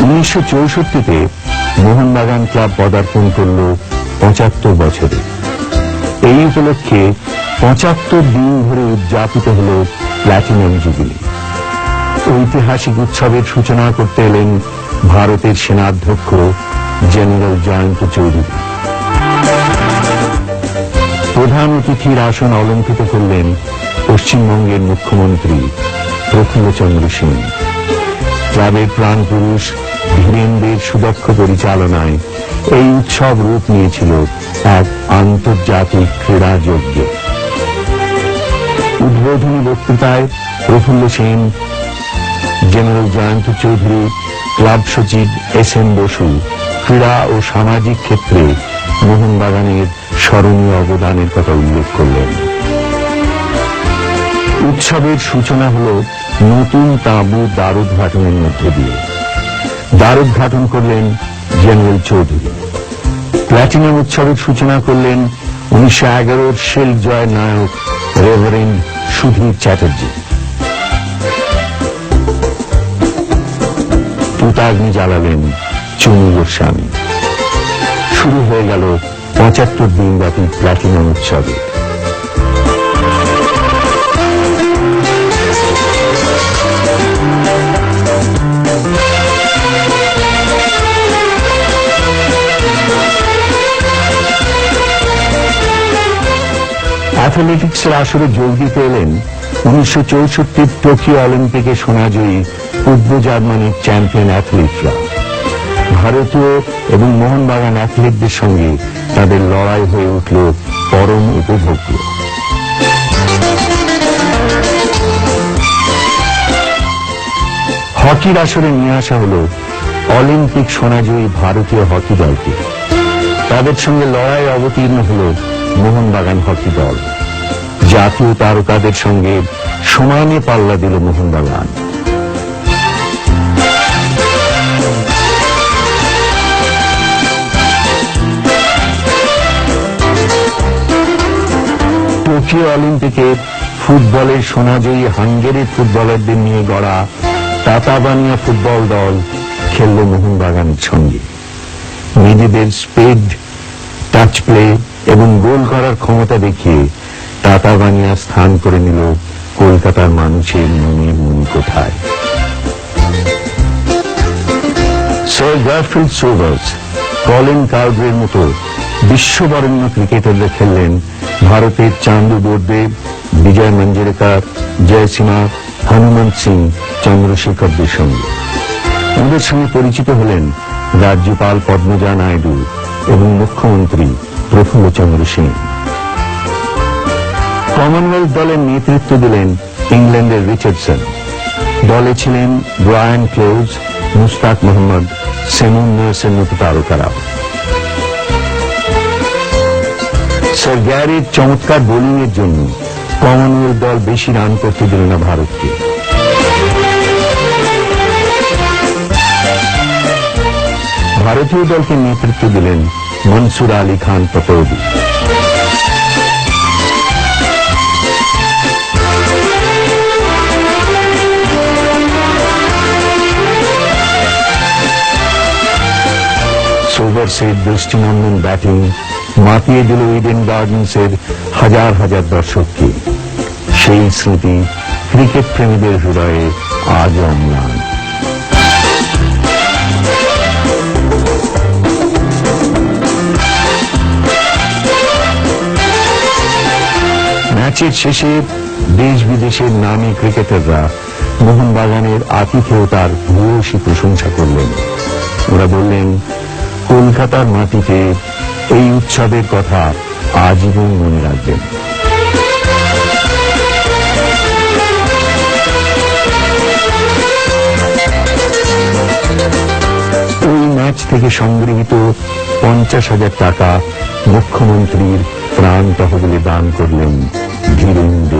1964-তে Mohun Bagan club পদার্পণ করল 75 বছরে। এই উপলক্ষে 75 দিন ধরে উদযাপিত হল প্ল্যাটিনাম জুবিলি। ঐতিহাসিক উৎসবের সূচনা করতে এলেন ভারতের সেনাধ্যক্ষ জেনারেল জয়ন্ত চৌধুরী। প্রধান অতিথির আসন অলঙ্কৃত করলেন পশ্চিমবঙ্গের মুখ্যমন্ত্রী প্রফুল্লচন্দ্র সিং। ক্লাবের প্রাণপুরুষ ধীরেন্দ্রের সুদক্ষ পরিচালনায় এই উৎসব রূপ নিয়েছিল এক আন্তর্জাতিক ক্রীড়া যজ্ঞ। উদ্বোধনী বক্তৃতায় প্রফুল্ল সেন, জেনারেল জয়ন্ত চৌধুরী, ক্লাব সচিব এস.এন. বসু ক্রীড়া ও সামাজিক ক্ষেত্রে মোহনবাগানের স্মরণীয় অবদানের কথা উল্লেখ করলেন। উৎসবের সূচনা হল নতুন তাঁবু দ্বারোদ্ঘাটনের মধ্য দিয়ে। দ্বারোদ্ঘাটন করলেন জেনারেল চৌধুরী। প্ল্যাটিনাম উৎসবের সূচনা করলেন 1911-র শেল জয় নায়ক রেভারেন্ড সুধীর চ্যাটার্জি। তুতাগ্নি জ্বালালেন চুনি গোস্বামী। শুরু হয়ে গেল 75 দিনব্যাপী প্ল্যাটিনাম উৎসবে। অ্যাথলেটিক্সের আসরে যোগ দিতে এলেন 1964 টোকিও অলিম্পিকে সোনাজয়ী পূর্ব জার্মানির চ্যাম্পিয়ন অ্যাথলিটরা। ভারতীয় এবং মোহনবাগান অ্যাথলিটদের সঙ্গে তাদের লড়াই হয়ে উঠল পরম উপভোগ্য। হকির আসরে নিয়ে আসা হল অলিম্পিক সোনাজয়ী ভারতীয় হকি দলকে। তাদের সঙ্গে লড়াই অবতীর্ণ হল মোহনবাগান হকি দল। জাতীয় তারকাদের সঙ্গে সমানে পাল্লা দিল মোহনবাগান। টোকিও অলিম্পিকে ফুটবলের সোনাজয়ী হাঙ্গেরির ফুটবলারদের নিয়ে গড়া তাতাবানিয়া ফুটবল দল খেলল মোহনবাগানের সঙ্গে। নিজেদের স্পিড, টাচ প্লে এবং গোল করার ক্ষমতা দেখিয়ে তাতাবানিয়া স্থান করে নিল কলকাতার মানুষের মনের মণিকোঠায়। স্যার গারফিল্ড সোবার্স, কলিন কাউড্রের মতো বিশ্ববরেণ্য ক্রিকেটাররা খেললেন ভারতের চান্দু বোরদেব, বিজয় মঞ্জরেকার, জয়সীমা, হনুমন্ত সিং, চন্দ্রশেখরদের সঙ্গে। ওদের সঙ্গে পরিচিত হলেন রাজ্যপাল পদ্মজা নাইডু এবং মুখ্যমন্ত্রী প্রফুল্লচন্দ্র সিং। কমনওয়েলথ দলের নেতৃত্ব দিলেন ইংল্যান্ডের রিচার্ডসন। দলে ছিলেন ব্রায়ান ক্লোজ, মুস্তাক মোহাম্মদ, সেমুন নিউসের মতো তারকারা। স্যার গ্যারির চমৎকার বোলিং এর জন্য কমনওয়েলথ দল বেশি রান করতে দিল না ভারতকে। ভারতীয় দলকে নেতৃত্ব দিলেন মনসুর আলী খান পতৌদি। সোবার্সের দৃষ্টিনন্দন ব্যাটিং মাতিয়ে দিল ইডেন গার্ডেন্সের হাজার হাজার দর্শককে। সেই স্মৃতি ক্রিকেট প্রেমীদের হৃদয়ে আজও অম্লান। ম্যাচের শেষে দেশ বিদেশের নামী ক্রিকেটাররা মোহনবাগানের আতিথেয়তার ভূয়সী প্রশংসা করলেন। ওরা বললেন, কলকাতার মাটিতে এই উৎসবের কথা আজীবন মনে রাখবেন। ওই ম্যাচ থেকে সংগৃহীত 50,000 টাকা মুখ্যমন্ত্রীর প্রাণ তহবিলে দান করলেন ধীরেন্দ্র।